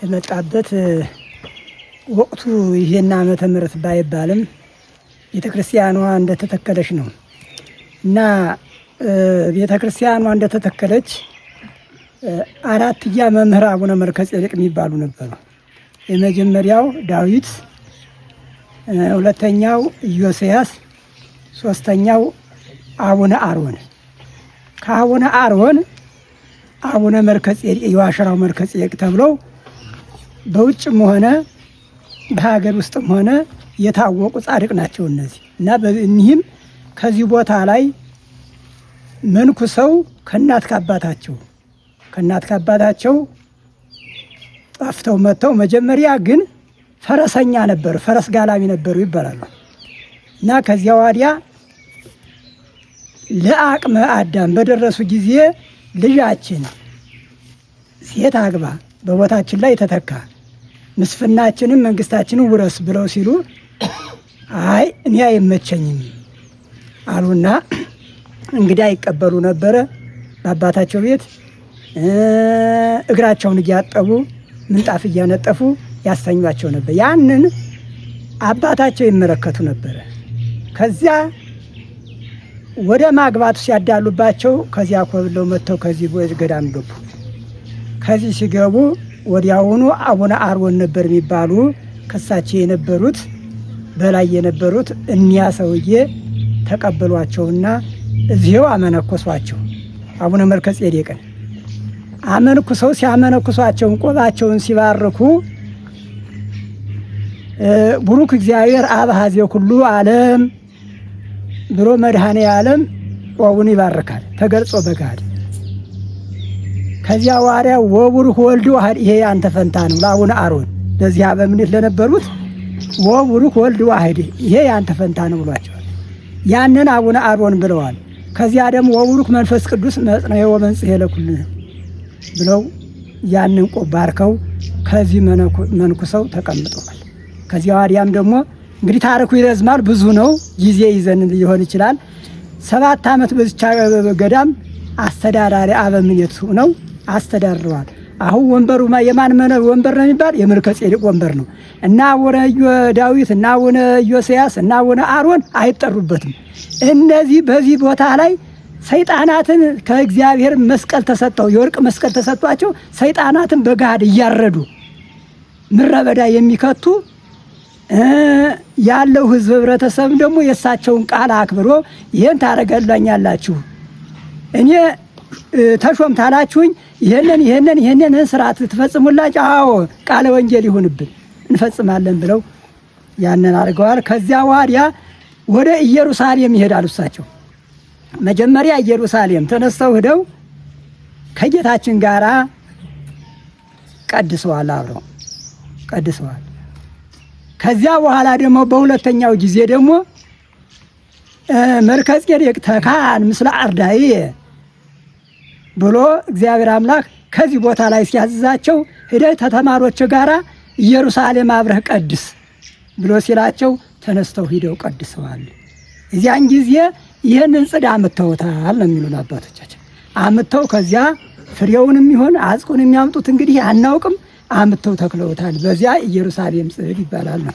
የመጣበት ወቅቱ ይሄን ዓመተ ምህረት ባይባልም ቤተክርስቲያኗ እንደተተከለች ነው እና ቤተክርስቲያኗ እንደተተከለች አራትያ መምህር አቡነ መልከጼዴቅ የሚባሉ ነበሩ። የመጀመሪያው ዳዊት፣ ሁለተኛው ኢዮስያስ፣ ሶስተኛው አቡነ አሮን። ከአቡነ አሮን አቡነ መልከጼዴቅ የዋሸራው መልከጼዴቅ ተብለው በውጭም ሆነ በሀገር ውስጥም ሆነ የታወቁ ጻድቅ ናቸው እነዚህ እና እኒህም ከዚህ ቦታ ላይ መንኩሰው ከእናት ከአባታቸው ጠፍተው መጥተው መጀመሪያ ግን ፈረሰኛ ነበሩ፣ ፈረስ ጋላቢ ነበሩ ይባላሉ እና ከዚያ ወዲያ ለአቅመ አዳም በደረሱ ጊዜ ልጃችን ሴት አግባ በቦታችን ላይ ተተካ ምስፍናችንም መንግስታችንን ውረስ ብለው ሲሉ አይ እኔ አይመቸኝም አሉና እንግዲህ አይቀበሉ ነበረ። በአባታቸው ቤት እግራቸውን እያጠቡ ምንጣፍ እያነጠፉ ያስተኟቸው ነበር። ያንን አባታቸው ይመለከቱ ነበረ። ከዚያ ወደ ማግባቱ ሲያዳሉባቸው ከዚያ ኮብለው መጥተው ከዚህ ገዳም ገቡ። ከዚህ ሲገቡ ወዲያውኑ አቡነ አሮን ነበር የሚባሉ ከሳቸው የነበሩት በላይ የነበሩት እኒያ ሰውዬ ተቀበሏቸውና እዚህው አመነኮሷቸው። አቡነ መልከጼዴቅን አመንኩሰው ሲያመነኩሷቸውን ቆባቸውን ሲባርኩ ቡሩክ እግዚአብሔር አብ ኀዜ ኩሉ ዓለም ብሎ መድኃኔ ዓለም ቆቡን ይባርካል ተገልጾ በጋድ። ከዚያ ዋሪያ ወቡሩክ ወልድ ዋህድ ይሄ ያንተ ፈንታ ነው ለአቡነ አሮን ለዚህ አበምኔት ለነበሩት ወቡሩክ ወልድ ዋህድ ይሄ ያንተ ፈንታ ነው ብሏቸዋል። ያንን አቡነ አሮን ብለዋል። ከዚያ ደግሞ ወቡሩክ መንፈስ ቅዱስ መጽነየ ወመንጽሔ ለኩልነ ብለው ያንን ቆብ ባርከው ከዚህ መንኩሰው ተቀምጠዋል። ከዚያ ዋዲያም ደግሞ እንግዲህ ታሪኩ ይረዝማል፣ ብዙ ነው፣ ጊዜ ይዘን ሊሆን ይችላል። 7 ዓመት በዚች ገዳም አስተዳዳሪ አበምኔት ነው አስተዳድረዋል። አሁን ወንበሩ የማን ወንበር ነው የሚባል? የመልከጼዴቅ ወንበር ነው እና አቡነ ዳዊት እና አቡነ ኢዮስያስ እና አቡነ አሮን አይጠሩበትም። እነዚህ በዚህ ቦታ ላይ ሰይጣናትን ከእግዚአብሔር መስቀል ተሰጠው የወርቅ መስቀል ተሰጥቷቸው ሰይጣናትን በጋድ እያረዱ ምድረ በዳ የሚከቱ ያለው ህዝብ ህብረተሰብ ደግሞ የእሳቸውን ቃል አክብሮ ይሄን ታረጋላኛላችሁ እኔ ተሾም ታላችሁኝ ይሄንን ስርዓት ትፈጽሙላችሁ፣ አዎ ቃለ ወንጌል ይሁንብን እንፈጽማለን ብለው ያንን አድርገዋል። ከዚያ ወዲያ ወደ ኢየሩሳሌም ይሄዳሉ። እሳቸው መጀመሪያ ኢየሩሳሌም ተነስተው ሄደው ከጌታችን ጋራ ቀድሰዋል፣ አብረው ቀድሰዋል። ከዚያ በኋላ ደግሞ በሁለተኛው ጊዜ ደግሞ መልከጼዴቅ ተካህን ምስለ አርዳኢ ብሎ እግዚአብሔር አምላክ ከዚህ ቦታ ላይ ሲያዝዛቸው ሄደህ ተተማሪዎች ጋራ ኢየሩሳሌም አብረህ ቀድስ ብሎ ሲላቸው ተነስተው ሂደው ቀድሰዋል። እዚያን ጊዜ ይህንን ጽድ አምጥተውታል ነው የሚሉን አባቶቻችን። አምጥተው ከዚያ ፍሬውንም ይሆን አጽቁን የሚያምጡት እንግዲህ አናውቅም፣ አምጥተው ተክለውታል። በዚያ ኢየሩሳሌም ጽድ ይባላል ነው።